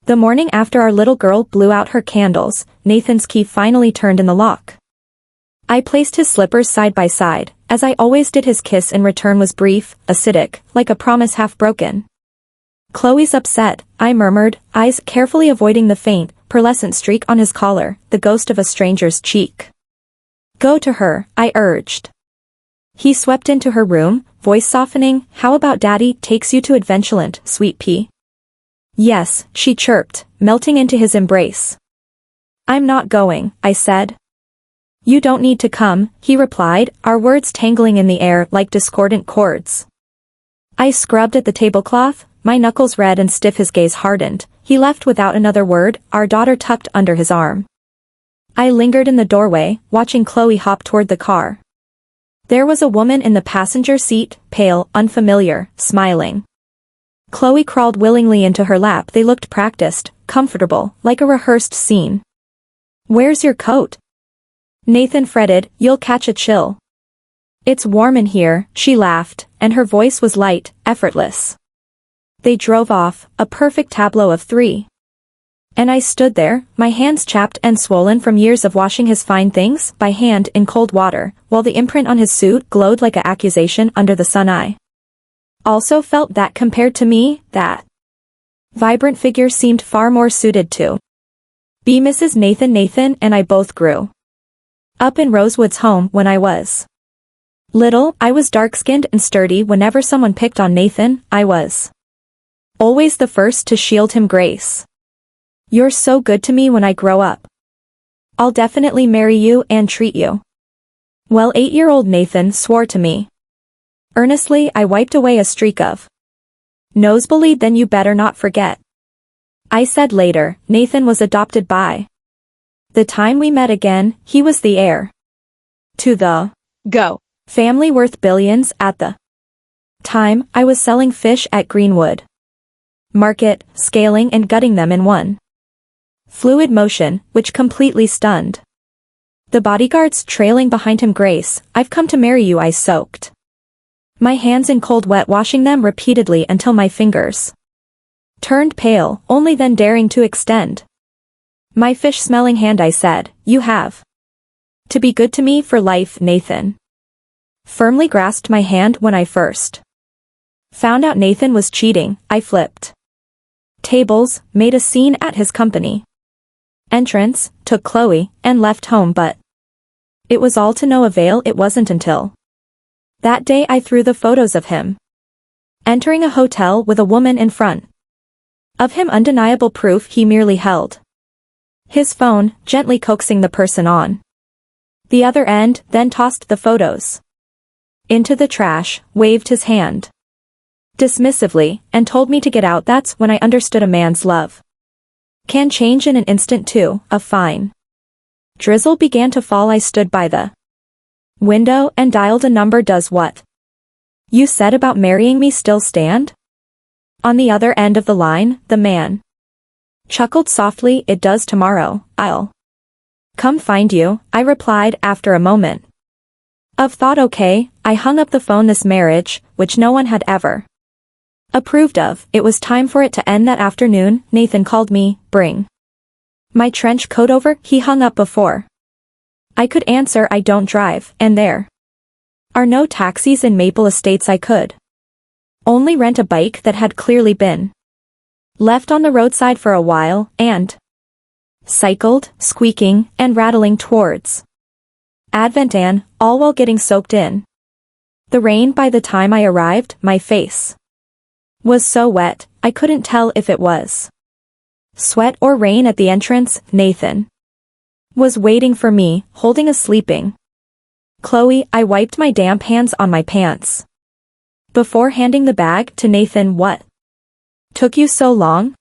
The morning after our little girl blew out her candles, Nathan's key finally turned in the lock. I placed his slippers side by side. As I always did, his kiss in return was brief, acidic, like a promise half broken. "Chloe's upset," I murmured, eyes carefully avoiding the faint, pearlescent streak on his collar, the ghost of a stranger's cheek. "Go to her," I urged. He swept into her room, voice softening. "How about Daddy takes you to Adventureland, sweet pea?" "Yes," she chirped, melting into his embrace. "I'm not going," I said. "You don't need to come," he replied, our words tangling in the air like discordant chords. I scrubbed at the tablecloth, my knuckles red and stiff. His gaze hardened. He left without another word, our daughter tucked under his arm. I lingered in the doorway, watching Chloe hop toward the car. There was a woman in the passenger seat, pale, unfamiliar, smiling. Chloe crawled willingly into her lap. They looked practiced, comfortable, like a rehearsed scene. "Where's your coat?" Nathan fretted. "You'll catch a chill." "It's warm in here," she laughed, and her voice was light, effortless. They drove off, a perfect tableau of three. And I stood there, my hands chapped and swollen from years of washing his fine things by hand in cold water, while the imprint on his suit glowed like an accusation under the sun. I also felt that compared to me, that vibrant figure seemed far more suited to be Mrs. Nathan. Nathan and I both grew up in Rosewood's home. When I was little, I was dark-skinned and sturdy. Whenever someone picked on Nathan, I was always the first to shield him. "Grace, you're so good to me. When I grow up, I'll definitely marry you and treat you well." 8-year-old Nathan swore to me. Earnestly, I wiped away a streak of nosebleed. "Then you better not forget," I said later. Nathan was adopted by the time we met again. He was the heir to the Go family worth billions. At the time, I was selling fish at Greenwood Market, scaling and gutting them in one fluid motion, which completely stunned the bodyguards trailing behind him. "Grace, I've come to marry you," I soaked my hands in cold wet, washing them repeatedly until my fingers turned pale, only then daring to extend my fish-smelling hand. I said, "You have to be good to me for life." Nathan firmly grasped my hand. When I first found out Nathan was cheating, I flipped tables, made a scene at his company entrance, took Chloe, and left home. But it was all to no avail. It wasn't until that day I threw the photos of him entering a hotel with a woman in front of him, undeniable proof. He merely held his phone, gently coaxing the person on the other end, then tossed the photos into the trash, waved his hand dismissively, and told me to get out. That's when I understood a man's love can change in an instant too. A fine drizzle began to fall. I stood by the window and dialed a number. "Does what you said about marrying me still stand?" On the other end of the line, the man chuckled softly. "It does. Tomorrow, I'll come find you," I replied after a moment of thought. "Okay." I hung up the phone. This marriage, which no one had ever approved of, it was time for it to end. That afternoon, Nathan called me. "Bring my trench coat over." He hung up before I could answer. "I don't drive, and there are no taxis in Maple Estates. I could only rent a bike that had clearly been left on the roadside for a while, and cycled, squeaking and rattling towards Advent Ann, all while getting soaked in the rain. By the time I arrived, my face was so wet, I couldn't tell if it was sweat or rain. At the entrance, Nathan was waiting for me, holding a sleeping Chloe. I wiped my damp hands on my pants before handing the bag to Nathan. "What took you so long?"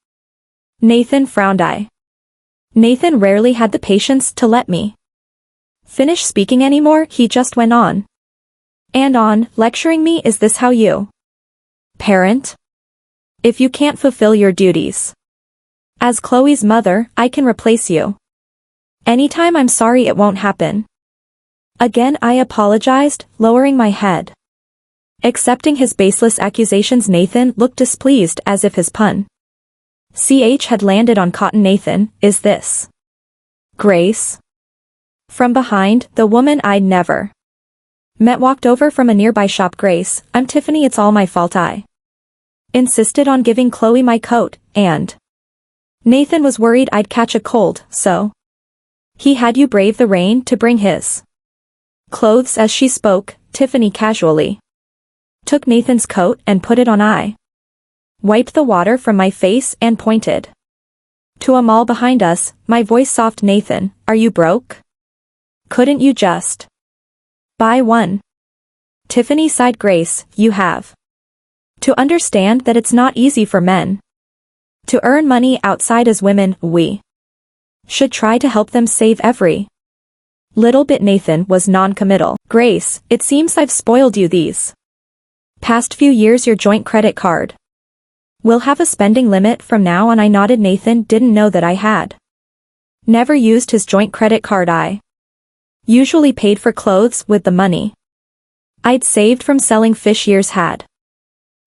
Nathan frowned. Nathan rarely had the patience to let me finish speaking anymore. He just went on and on, lecturing me. "Is this how you parent? If you can't fulfill your duties as Chloe's mother, I can replace you anytime." "I'm sorry, it won't happen." Again I apologized, lowering my head. Accepting his baseless accusations, Nathan looked displeased, as if his pun CH had landed on Cotton. Nathan, is this Grace? From behind, the woman I'd never met walked over from a nearby shop. Grace, I'm Tiffany, it's all my fault. I insisted on giving Chloe my coat, and Nathan was worried I'd catch a cold, so he had you brave the rain to bring his clothes. As she spoke, Tiffany casually took Nathan's coat and put it on. I wiped the water from my face and pointed to a mall behind us, my voice soft. Nathan, are you broke? Couldn't you just buy one? Tiffany sighed. Grace, you have to understand that it's not easy for men to earn money outside. As women, we should try to help them save every little bit. Nathan was non-committal. Grace, it seems I've spoiled you these past few years. Your joint credit card will have a spending limit from now on. I nodded. Nathan didn't know that I had never used his joint credit card. I usually paid for clothes with the money I'd saved from selling fish. Years had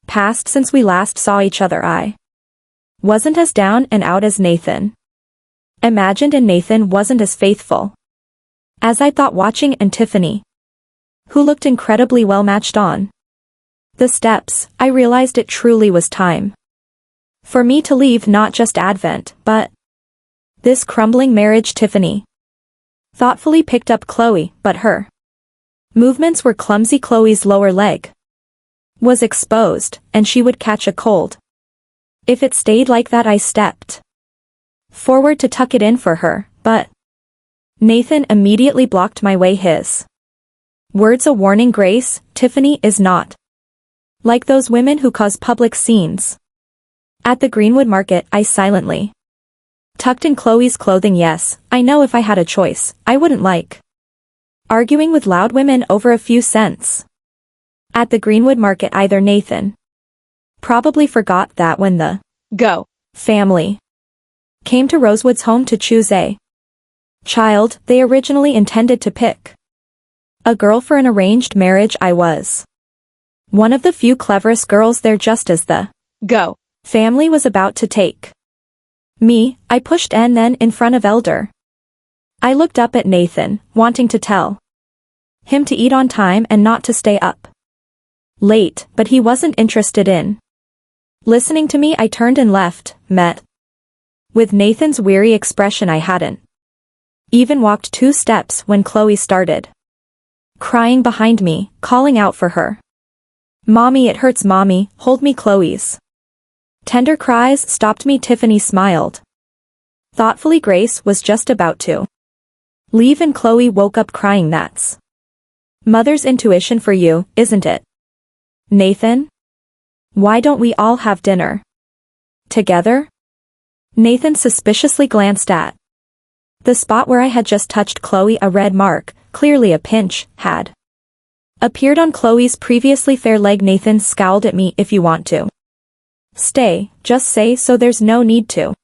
passed since we last saw each other. I wasn't as down and out as Nathan imagined, and Nathan wasn't as faithful as I thought. Watching and Tiffany, who looked incredibly well matched on the steps, I realized it truly was time for me to leave. Not just Advent, but this crumbling marriage. Tiffany thoughtfully picked up Chloe, but her movements were clumsy. Chloe's lower leg was exposed, and she would catch a cold if it stayed like that. I stepped forward to tuck it in for her, but Nathan immediately blocked my way. His words a warning. Grace, Tiffany is not like those women who cause public scenes. At the Greenwood Market, I silently tucked in Chloe's clothing. Yes, I know if I had a choice, I wouldn't like arguing with loud women over a few cents. At the Greenwood Market either. Nathan probably forgot that when the Go family came to Rosewood's home to choose a child, they originally intended to pick a girl for an arranged marriage. I was one of the few cleverest girls there. Just as the Go family was about to take me, I pushed and then in front of Elder. I looked up at Nathan, wanting to tell him to eat on time and not to stay up late, but he wasn't interested in listening to me. I turned and left, met with Nathan's weary expression. I hadn't even walked 2 steps when Chloe started crying behind me, calling out for her. Mommy, it hurts. Mommy, hold me. Chloe's tender cries stopped me. Tiffany smiled thoughtfully. Grace was just about to leave and Chloe woke up crying. That's mother's intuition for you, isn't it? Nathan? Why don't we all have dinner together? Nathan suspiciously glanced at the spot where I had just touched Chloe. A red mark, clearly a pinch, had appeared on Chloe's previously fair leg. Nathan scowled at me. If you want to stay, just say so. There's no need to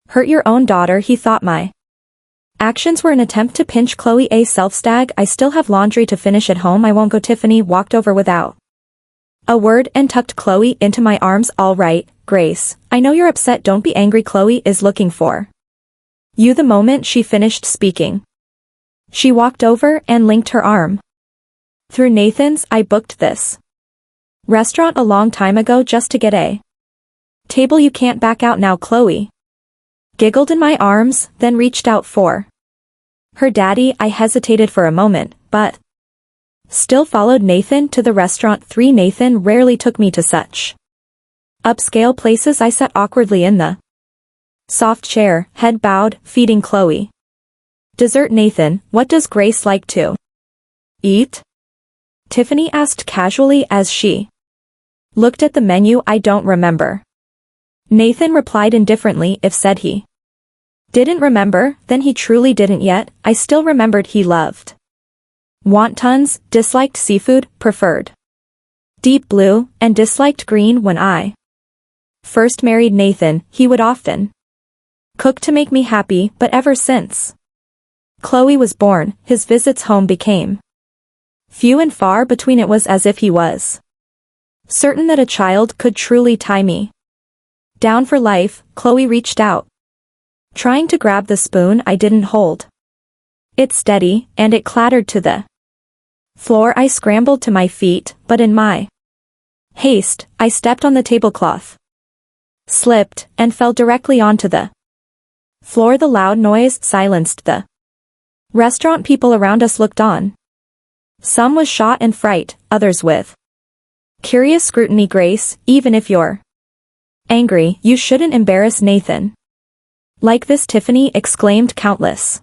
hurt your own daughter. He thought my actions were an attempt to pinch Chloe. A self-stag. I still have laundry to finish at home. I won't go. Tiffany walked over without a word and tucked Chloe into my arms. All right, Grace, I know you're upset. Don't be angry. Chloe is looking for you. The moment she finished speaking, she walked over and linked her arm through Nathan's. I booked this restaurant a long time ago just to get a table. You can't back out now. Chloe giggled in my arms, then reached out for her daddy. I hesitated for a moment, but still followed Nathan to the restaurant. 3 Nathan rarely took me to such upscale places. I sat awkwardly in the soft chair, head bowed, feeding Chloe dessert. Nathan, what does Grace like to eat? Tiffany asked casually as she looked at the menu. I don't remember. Nathan replied indifferently. If said he didn't remember, then he truly didn't yet. I still remembered he loved wontons, disliked seafood, preferred deep blue, and disliked green. When I first married Nathan, he would often cook to make me happy, but ever since Chloe was born, his visits home became few and far between. It was as if he was certain that a child could truly tie me Down for life, Chloe reached out, trying to grab the spoon I didn't hold. It's steady, and it clattered to the floor. I scrambled to my feet, but in my haste, I stepped on the tablecloth, slipped, and fell directly onto the floor. The loud noise silenced the restaurant. People around us looked on. Some with shock and fright, others with curious scrutiny. Grace, even if you're angry, you shouldn't embarrass Nathan like this. Tiffany exclaimed. Countless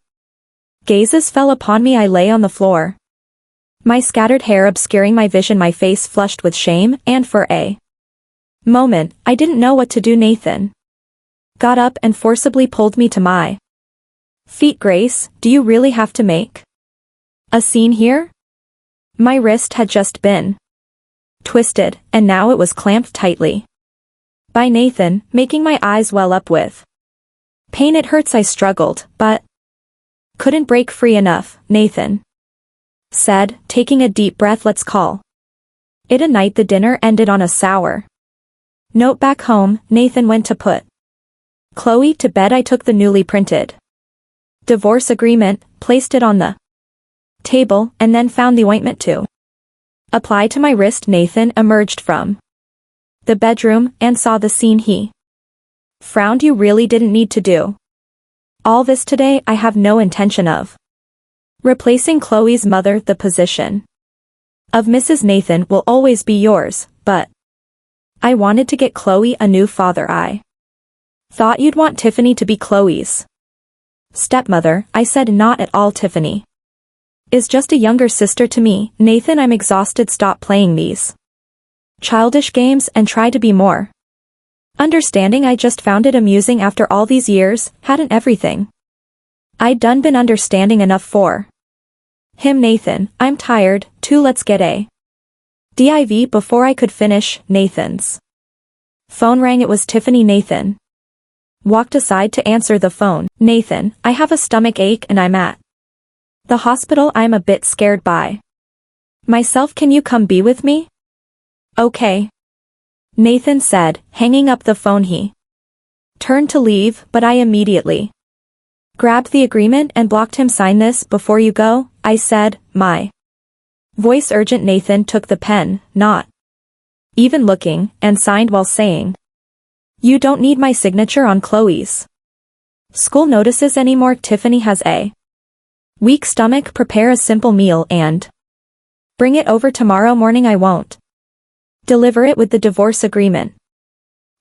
gazes fell upon me. I lay on the floor, my scattered hair obscuring my vision, my face flushed with shame, and for a moment, I didn't know what to do. Nathan got up and forcibly pulled me to my feet. Grace, do you really have to make a scene here? My wrist had just been twisted, and now it was clamped tightly by Nathan, making my eyes well up with pain. It hurts, I struggled, but couldn't break free enough. Nathan said, taking a deep breath. Let's call it a night. The dinner ended on a sour note. Back home, Nathan went to put Chloe to bed. I took the newly printed divorce agreement, placed it on the table, and then found the ointment to apply to my wrist. Nathan emerged from the bedroom and saw the scene. He frowned. You really didn't need to do all this today. I have no intention of replacing Chloe's mother. The position of Mrs. Nathan will always be yours, but I wanted to get Chloe a new father. I thought you'd want Tiffany to be Chloe's stepmother. I said, not at all. Tiffany is just a younger sister to me. Nathan, I'm exhausted. Stop playing these childish games and try to be more understanding. I just found it amusing after all these years. Hadn't everything I'd done been understanding enough for him? Nathan, I'm tired, too. Let's get a div. Before I could finish, Nathan's phone rang. It was Tiffany. Nathan walked aside to answer the phone. Nathan, I have a stomach ache and I'm at the hospital. I'm a bit scared by myself. Can you come be with me? Okay, Nathan said, hanging up the phone. He turned to leave, but I immediately grabbed the agreement and blocked him. Sign this before you go, I said, my voice urgent. Nathan took the pen, not even looking, and signed while saying, you don't need my signature on Chloe's school notices anymore. Tiffany has a weak stomach. Prepare a simple meal and bring it over tomorrow morning. I won't deliver it. With the divorce agreement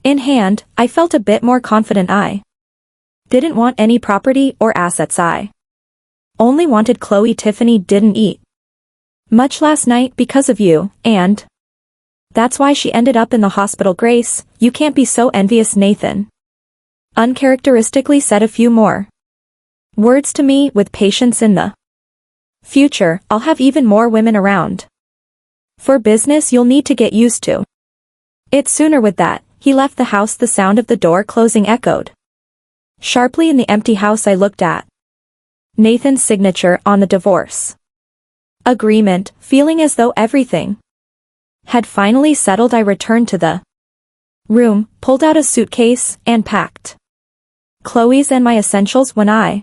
in hand, I felt a bit more confident. I didn't want any property or assets. I only wanted Chloe. Tiffany didn't eat much last night because of you, and that's why she ended up in the hospital. Grace, you can't be so envious. Nathan uncharacteristically said a few more words to me. With patience in the future, I'll have even more women around. For business, you'll need to get used to it sooner. With that, he left the house. The sound of the door closing echoed sharply in the empty house. I looked at Nathan's signature on the divorce agreement, feeling as though everything had finally settled. I returned to the room, pulled out a suitcase, and packed Chloe's and my essentials. When I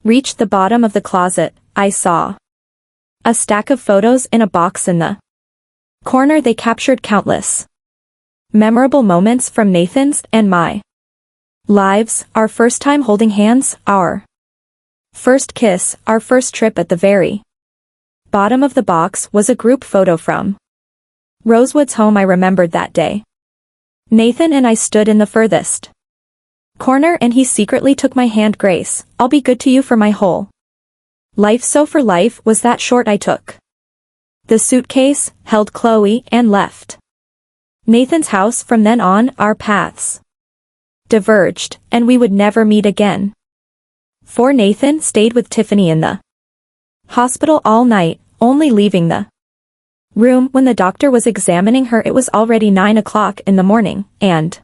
reached the bottom of the closet, I saw a stack of photos in a box in the corner. They captured countless memorable moments from Nathan's and my lives. Our first time holding hands, our first kiss, our first trip. At the very bottom of the box was a group photo from Rosewood's home. I remembered that day. Nathan and I stood in the furthest corner and he secretly took my hand. Grace, I'll be good to you for my whole life. So for life was that short. I took the suitcase, held Chloe, and left Nathan's house. From then on, our paths diverged, and we would never meet again. For Nathan stayed with Tiffany in the hospital all night, only leaving the room when the doctor was examining her. It was already 9 o'clock in the morning, and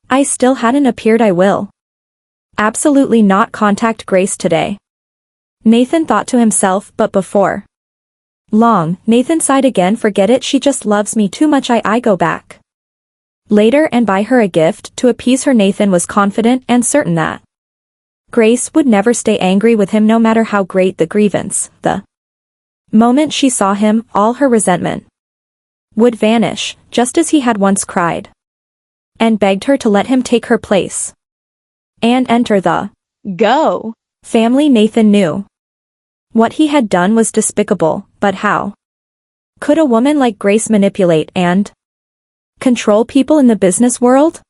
I still hadn't appeared. I will absolutely not contact Grace today, Nathan thought to himself, but before long, Nathan sighed again. Forget it, she just loves me too much. I go back Later and buy her a gift to appease her. Nathan was confident and certain that Grace would never stay angry with him no matter how great the grievance. The moment she saw him, all her resentment would vanish, just as he had once cried and begged her to let him take her place and enter the Go family. Nathan knew what he had done was despicable, but how could a woman like Grace manipulate and control people in the business world?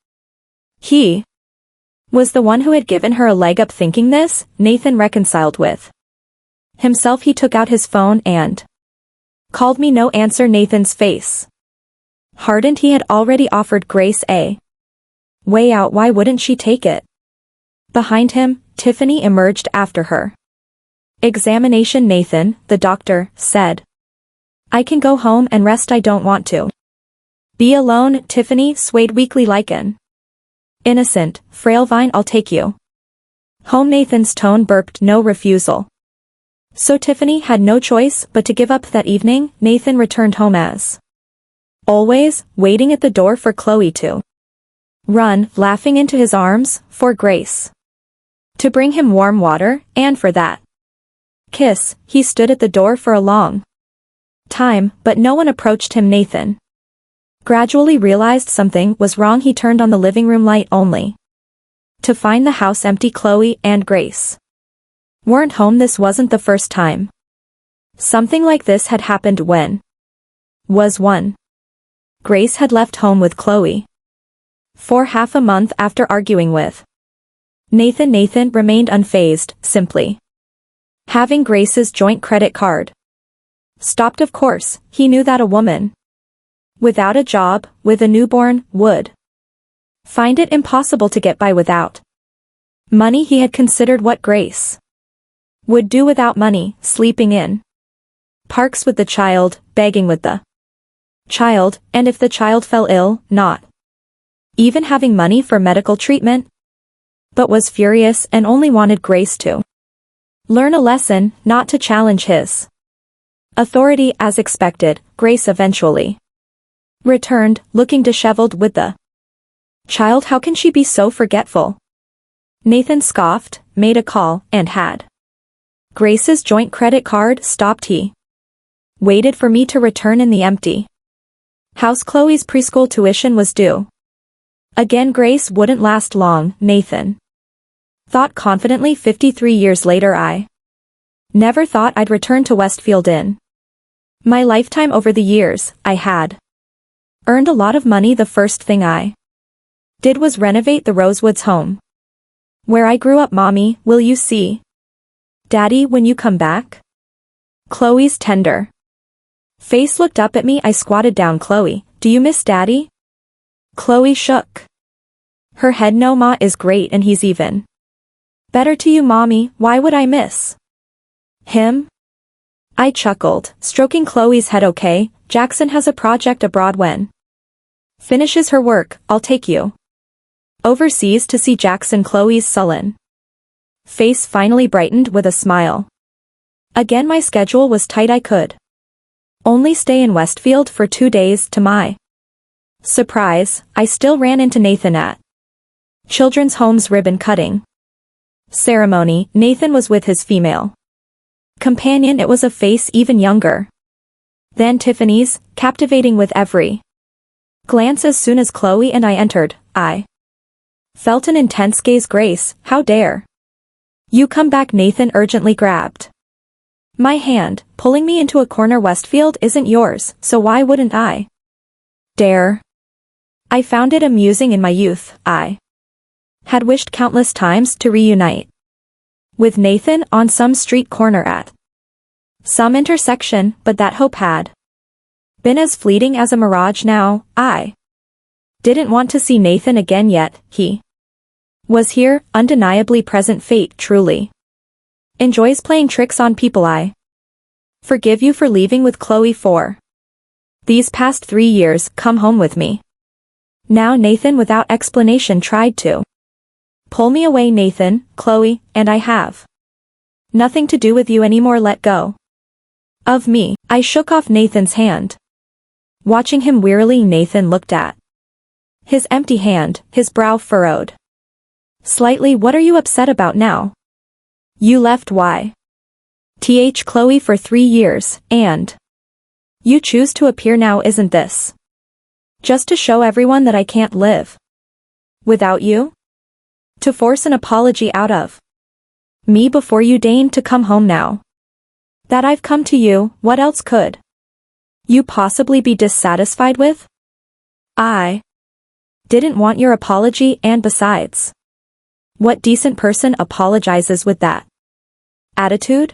He was the one who had given her a leg up. Thinking this, Nathan reconciled with himself. He took out his phone and called me. No answer. Nathan's face hardened. He had already offered Grace a way out. Why wouldn't she take it? Behind him, Tiffany emerged after her examination. Nathan, the doctor, said, "I can go home and rest. I don't want to be alone." Tiffany swayed weakly like an innocent, frail vine. "I'll take you home." Nathan's tone burped no refusal. So Tiffany had no choice but to give up. That evening, Nathan returned home as always, waiting at the door for Chloe to run, laughing into his arms, for Grace to bring him warm water, and for that kiss. He stood at the door for a long time, but no one approached him. Nathan gradually realized something was wrong. He turned on the living room light only to find the house empty. Chloe and Grace weren't home. This wasn't the first time something like this had happened. When was one? Grace had left home with Chloe for half a month after arguing with Nathan. Nathan remained unfazed, simply having Grace's joint credit card stopped. Of course, he knew that a woman without a job, with a newborn, would find it impossible to get by without money. He had considered what Grace would do without money, sleeping in parks with the child, begging with the child, and if the child fell ill, not even having money for medical treatment, but was furious and only wanted Grace to learn a lesson, not to challenge his authority. As expected, Grace eventually returned, looking disheveled with the child. How can she be so forgetful? Nathan scoffed, made a call, and had Grace's joint credit card stopped. He waited for me to return in the empty house. Chloe's preschool tuition was due. Again, Grace wouldn't last long, Nathan thought confidently. 53 years later, I never thought I'd return to Westfield. In my lifetime over the years, I had earned a lot of money. The first thing I did was renovate the Rosewoods home where I grew up. "Mommy, will you see Daddy when you come back?" Chloe's tender face looked up at me. I squatted down. "Chloe, do you miss Daddy?" Chloe shook her head. "No, Ma is great and he's even better to you." "Mommy, why would I miss him?" I chuckled, stroking Chloe's head. "Okay, Jackson has a project abroad. When finishes her work, I'll take you overseas to see Jackson." Chloe's sullen face finally brightened with a smile. Again, my schedule was tight. I could only stay in Westfield for 2 days. To my surprise, I still ran into Nathan at Children's Home's ribbon cutting ceremony. Nathan was with his female companion. It was a face even younger than Tiffany's, captivating with every glance. As soon as Chloe and I entered, I felt an intense gaze. "Grace, how dare you come back?" Nathan urgently grabbed my hand, pulling me into a corner. "Westfield isn't yours, so why wouldn't I dare?" I found it amusing. In my youth, I had wished countless times to reunite with Nathan on some street corner at some intersection, but that hope had been as fleeting as a mirage. Now, I didn't want to see Nathan again, yet he was here, undeniably present. Fate truly enjoys playing tricks on people. I forgive you for leaving with Chloe for these past 3 years. Come home with me now. Nathan, without explanation, tried to pull me away. "Nathan, Chloe, and I have nothing to do with you anymore. Let go of me." I shook off Nathan's hand, watching him wearily. Nathan looked at His empty hand, his brow furrowed. Slightly. What are you upset about now? You left Chloe for 3 years, and you choose to appear now. Isn't this just to show everyone that I can't live without you? To force an apology out of me before you deign to come home now that I've come to you? What else could you possibly be dissatisfied with? I didn't want your apology, and besides, what decent person apologizes with that attitude?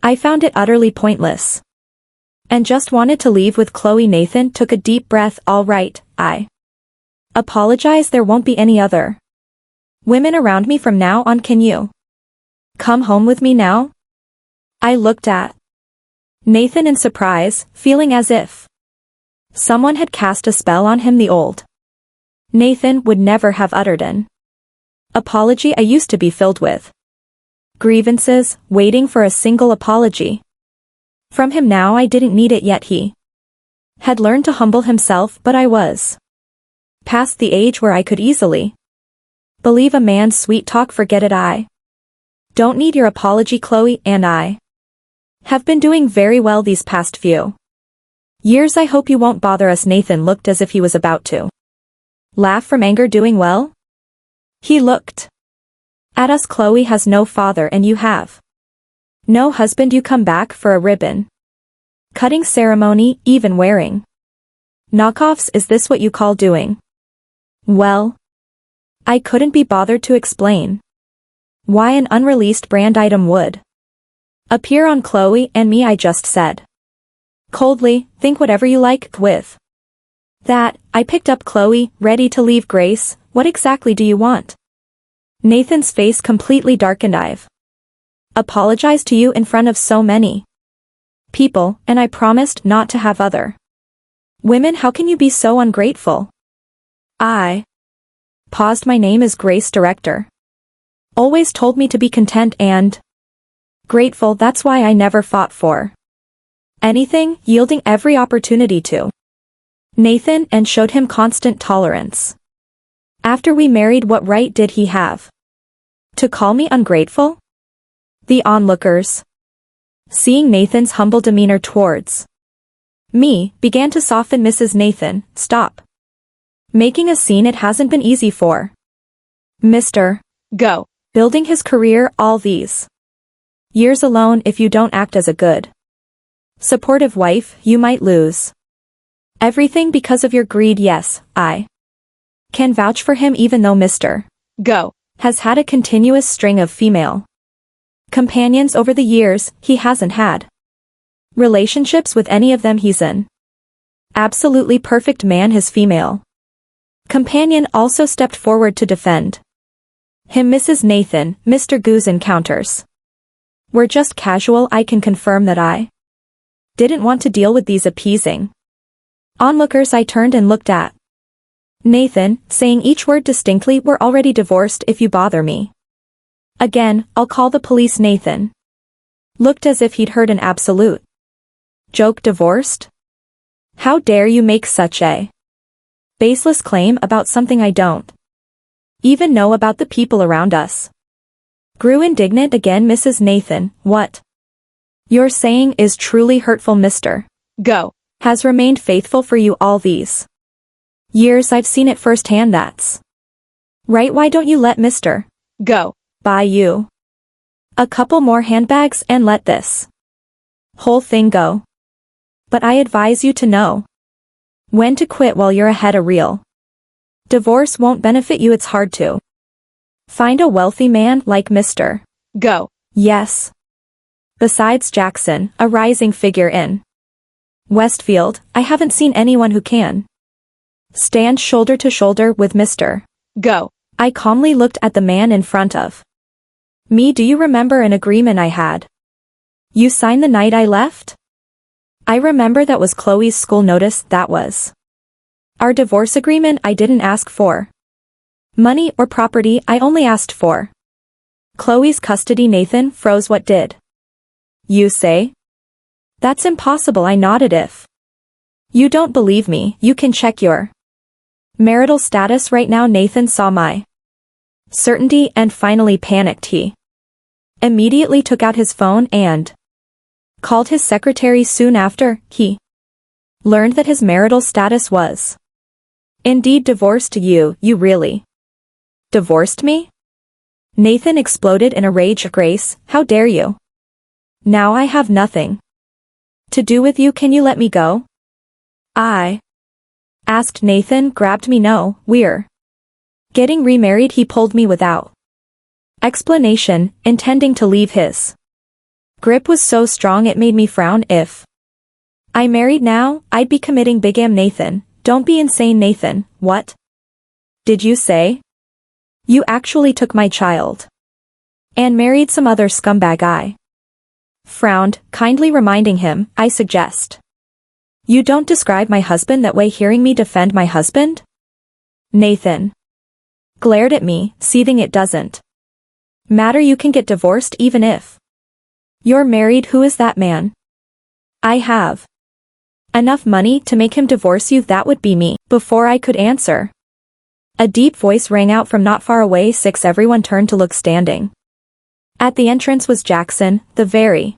I found it utterly pointless and just wanted to leave with Chloe. Nathan took a deep breath. All right, I apologize. There won't be any other women around me from now on. Can you come home with me now? I looked at Nathan in surprise, feeling as if someone had cast a spell on him. The old Nathan would never have uttered an apology. I used to be filled with grievances, waiting for a single apology from him. Now I didn't need it yet. He had learned to humble himself, but I was past the age where I could easily believe a man's sweet talk. Forget it. I don't need your apology, Chloe, and I have been doing very well these past few years. I hope you won't bother us. Nathan looked as if he was about to laugh from anger. Doing well? He looked at us. Chloe has no father and you have no husband. You come back for a ribbon cutting ceremony, even wearing knockoffs. Is this what you call doing well? I couldn't be bothered to explain why an unreleased brand item would appear on Chloe and me. I just said coldly, think whatever you like. With that, I picked up Chloe, ready to leave. Grace, what exactly do you want? Nathan's face completely darkened. I've apologized to you in front of so many people, and I promised not to have other women. How can you be so ungrateful? I paused. My name is Grace. Director always told me to be content and grateful. That's why I never fought for anything, yielding every opportunity to Nathan and showed him constant tolerance. After we married, what right did he have to call me ungrateful? The onlookers, seeing Nathan's humble demeanor towards me, began to soften. Mrs. Nathan, stop making a scene. It hasn't been easy for Mr. Go building his career all these years alone. If you don't act as a good, supportive wife, you might lose everything because of your greed. Yes, I can vouch for him. Even though Mr. Go has had a continuous string of female companions over the years, he hasn't had relationships with any of them. He's an absolutely perfect man. His female companion also stepped forward to defend him. Mrs. Nathan, Mr. Gu's encounters were just casual. I can confirm that I didn't want to deal with these appeasing onlookers. I turned and looked at Nathan, saying each word distinctly. We're already divorced. If you bother me again, I'll call the police. Nathan looked as if he'd heard an absolute joke. Divorced? How dare you make such a baseless claim about something I don't even know about? The people around us grew indignant again. Mrs. Nathan, what you're saying is truly hurtful. Mr. Go has remained faithful for you all these years. I've seen it firsthand. That's right. Why don't you let Mr. Go buy you a couple more handbags and let this whole thing go? But I advise you to know when to quit while you're ahead. A real divorce won't benefit you. It's hard to find a wealthy man like Mr. Go. Yes. Besides Jackson, a rising figure in Westfield, I haven't seen anyone who can stand shoulder to shoulder with Mr. Go. I calmly looked at the man in front of me. Do you remember an agreement I had you signed the night I left? I remember. That was Chloe's school notice. That was our divorce agreement. I didn't ask for money or property. I only asked for Chloe's custody. Nathan froze. What did you say? That's impossible. I nodded. If you don't believe me, you can check your marital status right now. Nathan saw my certainty and finally panicked. He immediately took out his phone and called his secretary. Soon after, he learned that his marital status was indeed divorced. You really divorced me? Nathan exploded in a rage. Grace, how dare you? Now I have nothing to do with you. Can you let me go? I asked. Nathan grabbed me. No, we're getting remarried. He pulled me without explanation, intending to leave. His grip was so strong it made me frown. If I married now, I'd be committing bigamy. Nathan, don't be insane. Nathan, what did you say? You actually took my child and married some other scumbag. I frowned, kindly reminding him, I suggest you don't describe my husband that way. Hearing me defend my husband? Nathan glared at me, seething. It doesn't matter. You can get divorced even if you're married. Who is that man? I have enough money to make him divorce you. That would be me. Before I could answer, a deep voice rang out from not far away. 6. Everyone turned to look. Standing at the entrance was Jackson, the very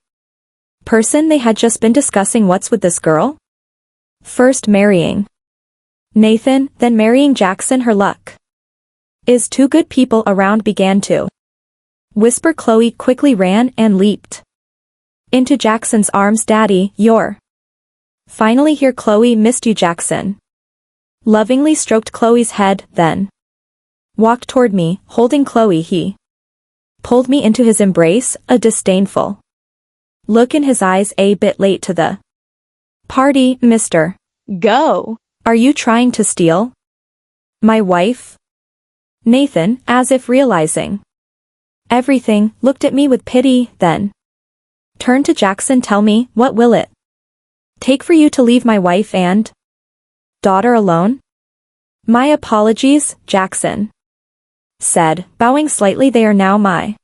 person they had just been discussing. What's with this girl? First marrying Nathan, then marrying Jackson. Her luck is too good. People around began to whisper. Chloe quickly ran and leaped into Jackson's arms. Daddy, you're finally here. Chloe missed you. Jackson lovingly stroked Chloe's head, then walked toward me, holding Chloe. He pulled me into his embrace, a disdainful look in his eyes. A bit late to the party, Mr. Go. Are you trying to steal my wife? Nathan, as if realizing everything, looked at me with pity, then turned to Jackson. Tell me, what will it take for you to leave my wife and daughter alone? My apologies, Jackson said, bowing slightly. They are now my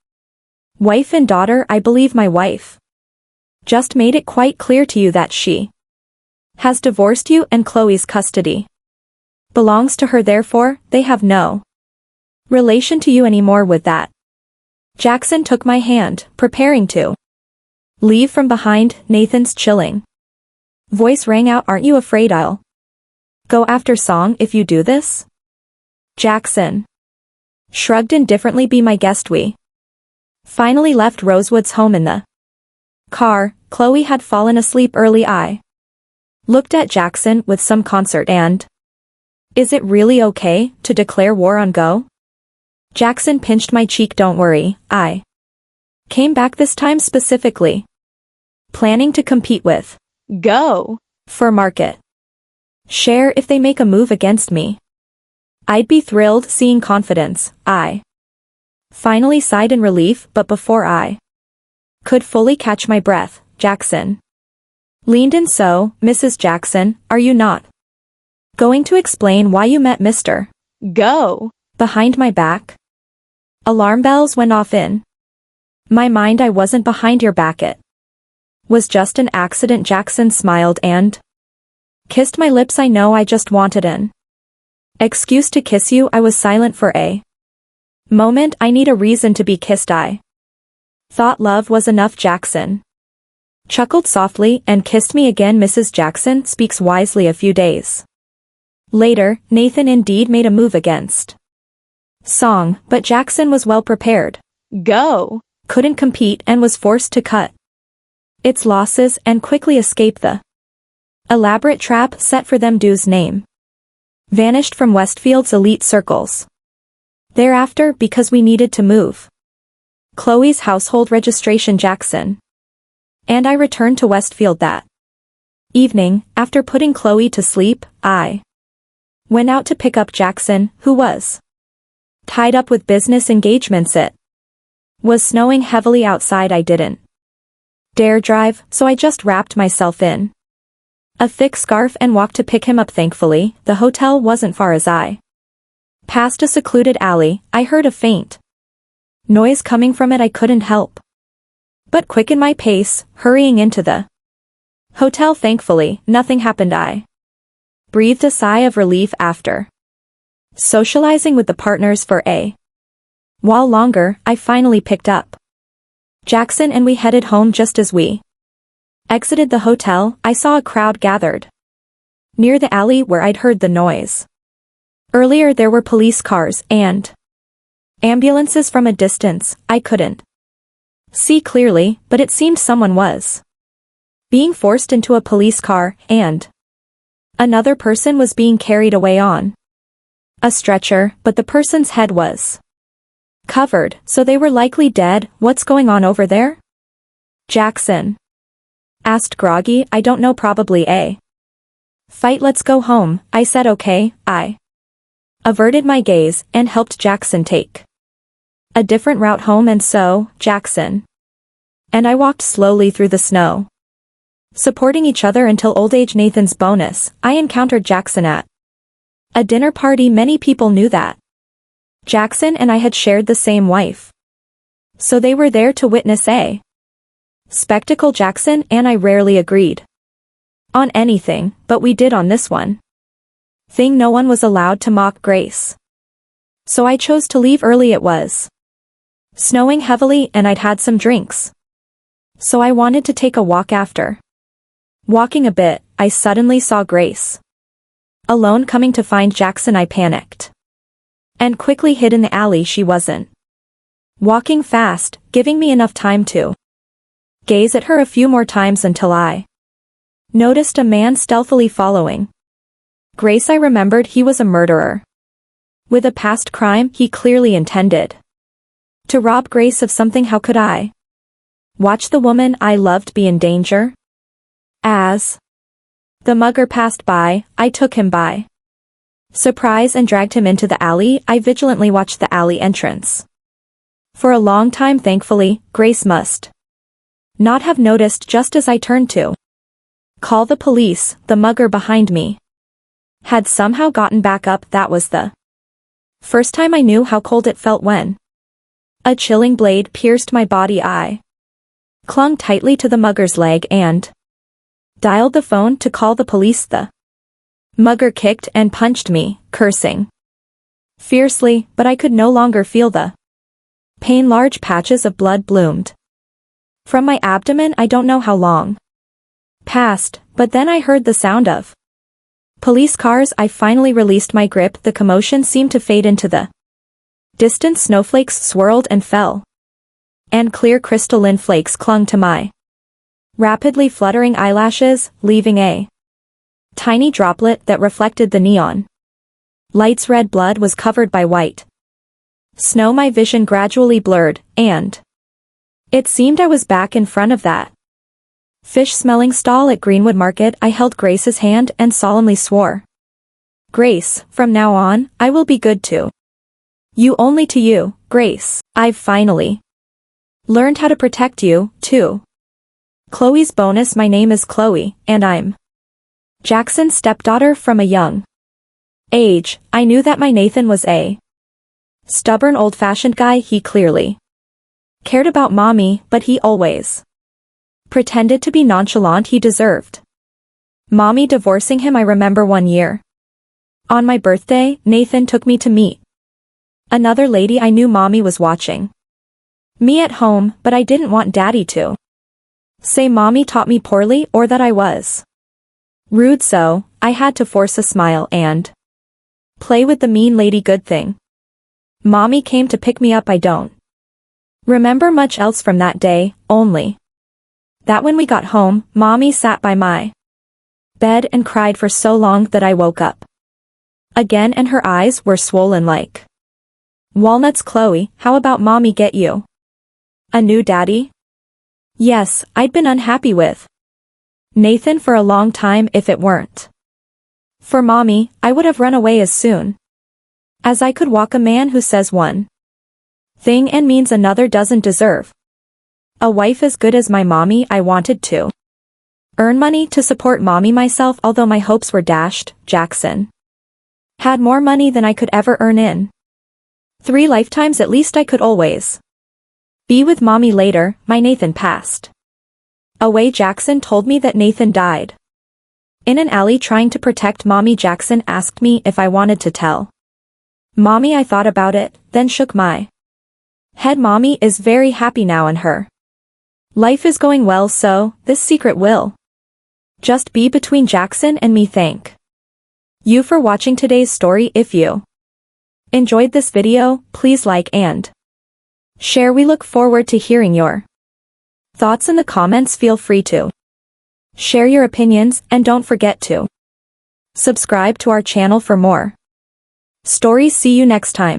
wife and daughter. I believe my wife just made it quite clear to you that she has divorced you and Chloe's custody belongs to her. Therefore, they have no relation to you anymore. With that, Jackson took my hand, preparing to leave from behind. Nathan's chilling voice rang out. Aren't you afraid I'll go after Song if you do this? Jackson shrugged indifferently. Be my guest. We finally left Rosewood's home in the car. Chloe had fallen asleep early. I looked at Jackson with some concern. And is it really okay to declare war on Go? Jackson pinched my cheek. Don't worry, I came back this time specifically planning to compete with Go for market share. If they make a move against me, I'd be thrilled. Seeing confidence, I finally sighed in relief. But before I could fully catch my breath, Jackson leaned in. So, Mrs. Jackson, are you not going to explain why you met Mr. Go behind my back? Alarm bells went off in my mind. I wasn't behind your back. It was just an accident. Jackson smiled and kissed my lips. I know, I just wanted an excuse to kiss you. I was silent for a moment. I need a reason to be kissed. I thought love was enough. Jackson chuckled softly and kissed me again. Mrs. Jackson speaks wisely. A few days later, Nathan indeed made a move against Song, but Jackson was well prepared. Go couldn't compete and was forced to cut its losses and quickly escape the elaborate trap set for them. Do's name vanished from Westfield's elite circles thereafter because we needed to move Chloe's household registration. Jackson and I returned to Westfield that evening. After putting Chloe to sleep, I went out to pick up Jackson, who was tied up with business engagements. It was snowing heavily outside. I didn't dare drive, so I just wrapped myself in a thick scarf and walked to pick him up. Thankfully, the hotel wasn't far. As I passed a secluded alley, I heard a faint noise coming from it. I couldn't help but quicken my pace, hurrying into the hotel. Thankfully, nothing happened. I breathed a sigh of relief after Socializing with the partners for a while longer, I finally picked up Jackson and we headed home. Just as we exited the hotel, I saw a crowd gathered near the alley where I'd heard the noise. Earlier there were police cars and ambulances from a distance. I couldn't see clearly, but it seemed someone was being forced into a police car, and another person was being carried away on a stretcher, but the person's head was covered, so they were likely dead. What's going on over there? Jackson asked groggy. I don't know, probably a fight. Let's go home, I said. Okay. I averted my gaze and helped Jackson take a different route home, and so, Jackson and I walked slowly through the snow, supporting each other until old age. Nathan's bonus, I encountered Jackson at a dinner party. Many people knew that Jackson and I had shared the same wife, so they were there to witness a spectacle. Jackson and I rarely agreed on anything, but we did on this one thing. No one was allowed to mock Grace, so I chose to leave early. It was snowing heavily and I'd had some drinks, so I wanted to take a walk. After walking a bit, I suddenly saw Grace alone coming to find Jackson. I panicked and quickly hid in the alley. She wasn't walking fast, giving me enough time to gaze at her a few more times until I noticed a man stealthily following Grace. I remembered he was a murderer with a past crime. He clearly intended to rob Grace of something. How could I watch the woman I loved be in danger? As the mugger passed by, I took him by surprise and dragged him into the alley. I vigilantly watched the alley entrance for a long time. Thankfully, Grace must not have noticed. Just as I turned to call the police, the mugger behind me had somehow gotten back up. That was the first time I knew how cold it felt when a chilling blade pierced my body. I clung tightly to the mugger's leg and dialed the phone to call the police. The mugger kicked and punched me, cursing fiercely, but I could no longer feel the pain. Large patches of blood bloomed from my abdomen. I don't know how long passed, but then I heard the sound of police cars. I finally released my grip. The commotion seemed to fade into the distance. Snowflakes swirled and fell, and clear crystalline flakes clung to my rapidly fluttering eyelashes, leaving a tiny droplet that reflected the neon lights. Red blood was covered by white snow. My vision gradually blurred, and it seemed I was back in front of that fish-smelling stall at Greenwood Market. I held Grace's hand and solemnly swore, Grace, from now on, I will be good to you, only to you, Grace. I've finally learned how to protect you, too. Chloe's bonus. My name is Chloe, and I'm Jackson's stepdaughter from a young age. I knew that my Nathan was a stubborn old-fashioned guy. He clearly cared about mommy, but he always pretended to be nonchalant. He deserved mommy divorcing him. I remember one year on my birthday, Nathan took me to meet another lady. I knew mommy was watching me at home, but I didn't want daddy to say mommy taught me poorly or that I was rude, so I had to force a smile and play with the mean lady. Good thing mommy came to pick me up. I don't remember much else from that day, only that when we got home, mommy sat by my bed and cried for so long that I woke up again and her eyes were swollen like walnuts. Chloe, how about mommy get you a new daddy? Yes, I'd been unhappy with Nathan for a long time. If it weren't for mommy, I would have run away as soon as I could walk. A man who says one thing and means another doesn't deserve a wife as good as my mommy. I wanted to earn money to support mommy myself, although my hopes were dashed. Jackson had more money than I could ever earn in 3 lifetimes. At least I could always be with mommy. Later, my Nathan passed away. Jackson told me that Nathan died in an alley trying to protect mommy. Jackson asked me if I wanted to tell Mommy, I thought about it, then shook my head. Mommy is very happy now and her life is going well, so this secret will just be between Jackson and me. Thank you for watching today's story. If you enjoyed this video, please like and share. We look forward to hearing your thoughts in the comments. Feel free to share your opinions and don't forget to subscribe to our channel for more stories. See you next time.